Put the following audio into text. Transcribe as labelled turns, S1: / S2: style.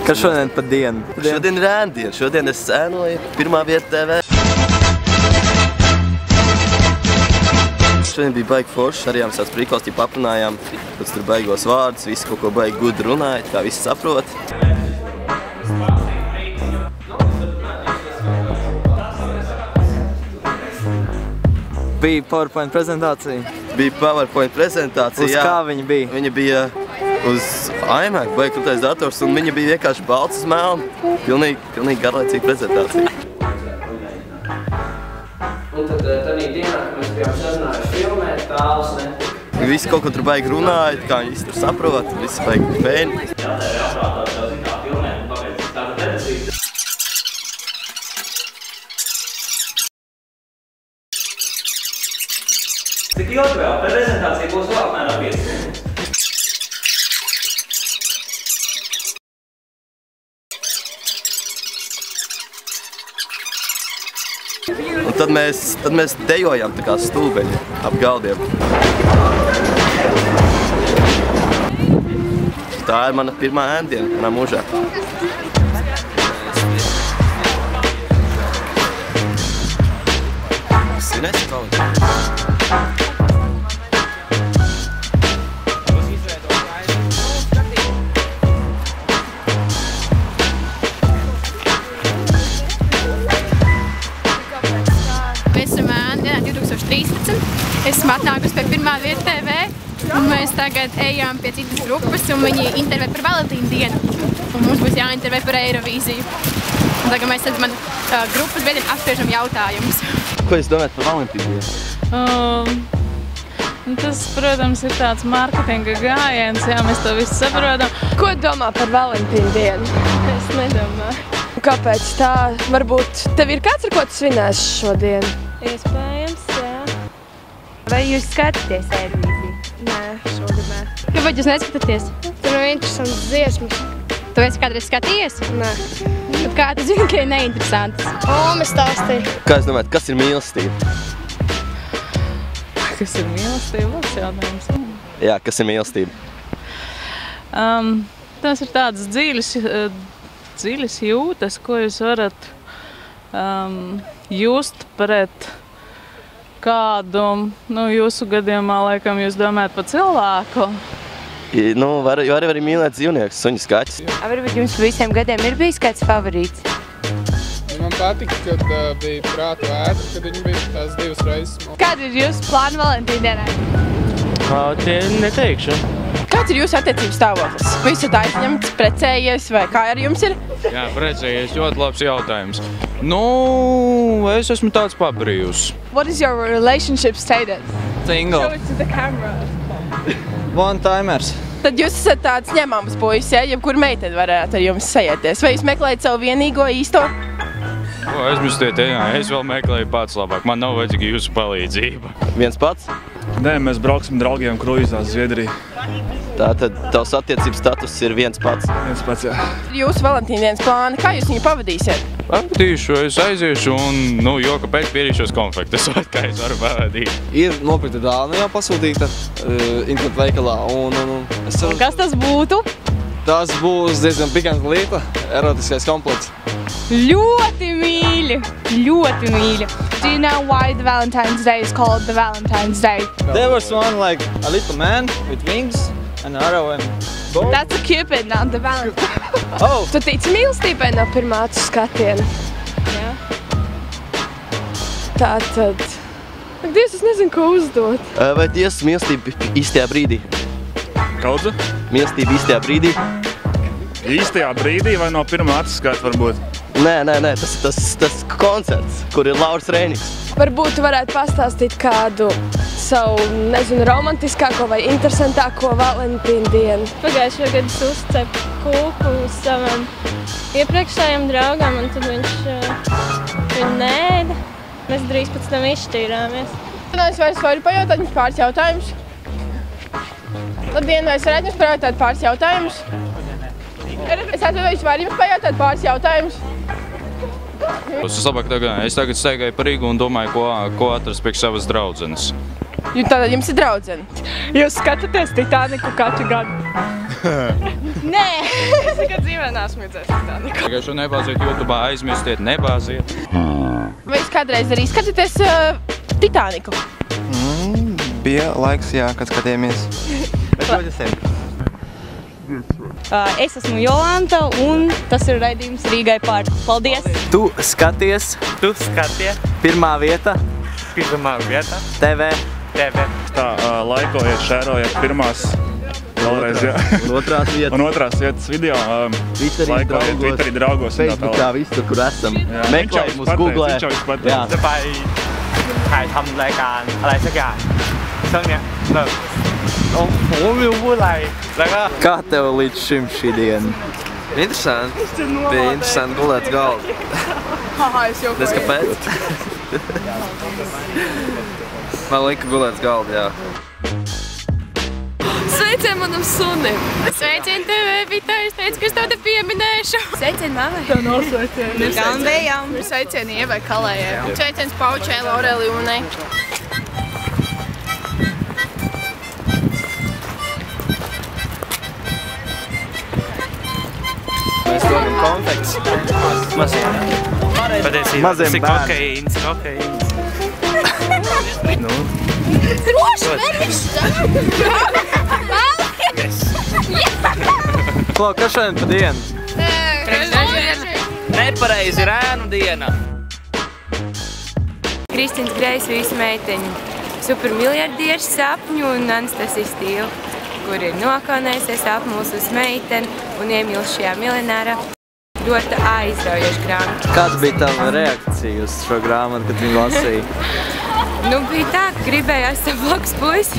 S1: Kas šodien pa dienu?
S2: Šodien ir ēndiena. Šodien es ēnoju Pirmā vieta TV. Šodien bija baigi forši. Arī mēs tāds prikals, ja paprunājām. Pēc tur baigos vārdus, visi kaut ko baigi gudri runāja, kā visi saprot.
S1: Bija PowerPoint prezentācija.
S2: Bija PowerPoint prezentācija,
S1: jā. Uz kā viņa bija?
S2: Viņa bija uz iMac, baigi krūtais dators, un viņa bija vienkārši balts uz melnu. Pilnīgi garlaicīga prezentācija.
S3: Un tad tādā dienā, kad mēs bijām sarunājuši filmēt, tālus ne.
S2: Visi kaut ko tur baigi runāja, kā viņi visi tur saprot, visi baigi pēni.
S3: Cik ilgi vēl? Prezentācija būs vēl apmēram 5 minūtes.
S2: Un tad mēs dejojam tā kā stulbeņi ap galdiem. Tā ir mana pirmā ēndiena manā mūžā. Svinēsi kaut ko?
S4: Esmu atnākusi pie Pirmā vieta TV, un mēs tagad ejam pie citas grupas, un viņi intervē par Valentīnu dienu, un mums būs jāintervē par Eirovīziju. Un tagad mēs tad man grupas biedriem apspriežam jautājumus.
S2: Ko jūs domājat par Valentīnu dienu?
S5: Tas, protams, ir tāds mārketinga gājiens, jā, mēs to visu saprotam.
S6: Ko domā par Valentīnu dienu?
S5: Es nedomāju.
S6: Kāpēc tā? Varbūt tev ir kāds, ar ko tu svinēsi šodien?
S5: Iespējams, jā.
S7: Vai jūs skatāties Eirovīziju?
S6: Nē, šogad nē.
S4: Kāpēc jūs neskatāties?
S6: Tur ir interesants dziesmas.
S4: Tu esi kādreiz skatījies?
S6: Nē.
S4: Bet kā tu zini, ka ir neinteresantas?
S6: Oma stāstīja.
S2: Kā jūs domājat, kas ir mīlestība?
S5: Kas ir mīlestība? Labs jautājums.
S2: Jā, kas ir mīlestība?
S5: Tas ir tāds dziļas jūtas, ko jūs varat just pret kādu, jūsu gadījumā, laikam, jūs domājat par cilvēku?
S2: Var arī mīlēt dzīvniekus, suņus, kaķus.
S7: Varbūt jums pa visiem gadiem ir bijis kāds favorīts?
S8: Man patika, kad bija prāta vētra, kad viņi bija tās 2 reizes.
S4: Kāda ir jūsu plāna Valentīna dienai?
S9: Tie neteikšu.
S6: Kāds ir jūsu attiecības stāvoklis? Vai jūs esat aizņemts, precējies, vai kā ar jums ir?
S9: Jā, precējies, ļoti labs jautājums. Es esmu tāds pabrījus.
S6: What is your relationship status?
S1: Single.
S6: Show it to the camera.
S1: One-timers.
S6: Tad jūs esat tāds ņemams puisis, ja? Jebkur meiteni varētu ar jums sajēties. Vai jūs meklējat savu vienīgo īsto?
S9: Aizmirstiet, es vēl meklēju pats labāk. Man nav vajadzīga jūsu palīdzība.
S2: Viens pats?
S10: Nē, mēs brauksim draugiem kruīzā Zviedriju.
S2: Tātad tavs attiecības status ir viens pats?
S10: Viens pats, jā.
S6: Jūsu Valentīna dienas plāni, kā jūs viņu pavadīsiet?
S9: Pavadīšu, es aiziešu un, joka pēc pierīšos konfektes, kā es varu pavadīt.
S1: Ir nopirkta dāvana jau pasūtīta internetu veikalā, un es ceru...
S6: Kas tas būtu?
S1: Tas būs diezgan pikanta lieta, erotiskais komplekts.
S4: Ļoti mīļi, ļoti mīļi. Do you know why the Valentine's Day is called the Valentine's Day?
S1: There was one like a little man with wings, an arrow and bow.
S4: That's a Cupid, not the Valentine.
S1: Oh!
S6: Tu tici mīlestībai no pirmā acu skatiena?
S4: Jā.
S6: Tātad... Dievs, es nezinu, ko uzdot.
S2: Vai tiesa mīlestība īstajā brīdī?
S10: Kaudzu?
S2: Mīlestība īstajā brīdī?
S10: Īstajā brīdī vai no pirmā acu skata varbūt?
S2: Nē, tas koncerts, kur ir Lauris Rēniks.
S6: Varbūt tu varētu pastāstīt kādu savu, nezinu, romantiskāko vai interesantāko Valentīna dienu.
S5: Pagājušajā gadā es uzcepu kūku savam iepriekšējam draugam, un tad viņš viņu neēda. Mēs drīz pēc tam izšķīrāmies.
S6: Es varu pajautāt jums pāris jautājumus? Labdien, vai es varētu jums pajautāt pāris jautājumus? Es varu jums pajautāt pāris jautājumus?
S9: Es tagad staigāju par Rīgu un domāju, ko atrast priekš savas draudzenes.
S6: Tātad jums ir draudzene?
S5: Jūs skatāties Titaniku katru gadu?
S6: Nē, es nekad dzīvē neesmu redzējis Titaniku.
S9: Tikai šo nebāziet YouTube'ā, aizmirstiet, nebāziet.
S6: Vai jūs kādreiz arī skatāties Titaniku?
S11: Bija laiks, jā, kad skatījāmies. Bet ļoti sen.
S12: Es esmu Jolanta un tas ir raidījums Rīgai par. Paldies!
S13: Tu skaties. Pirmā vieta. TV.
S10: Tā, laikojiet, šērojiet pirmās. Vēlreiz, jā. Un otrās vietas video. Laikojiet Twitterī draugos.
S2: Facebookā visur, kur esam. Meklējiet mūs Googlē. Jā.
S3: จะไปถ่ายทำรายการอะไรสักอย่างช่วงเนี้ยแบบผมก็ไม่รู้พูดอะไรแล้วก็
S13: Kā tev līdz šim šī diena?
S2: Interesanti. Bija interesanti gulēt galdu. Nes kāpēc? Man lika gulēt galdu, jā.
S6: Sveicien manam sunim!
S4: Sveicien TV, Vita, es teicu, ka es tev te pieminēšu.
S6: Sveicien mammai!
S5: Tev nav sveicieni.
S6: Gambējām! Sveicien Ievai Kalējai!
S4: Sveiciens Paučai, Laureli Unai.
S13: Mēs dodam konfekts.
S3: Patiesībā tas ir kokaīns.
S4: Droši, vervis!
S13: Klau, kas šodien pa dienu?
S3: Nepareizi ir ēnu diena.
S7: Kristins Grejs visu meiteņu supermiljardiešu sapņu un Anastasija Stīla, kur ir nokaunējusies apmulsus meiteni un iemīlušajā miljonārā. Ļoti aizraujoša grāmata.
S13: Kāda bija tava reakcija uz šo grāmatu, kad viņu lasīja?
S7: Nu, bija tā, ka gribēju aizstāv blakus puisi.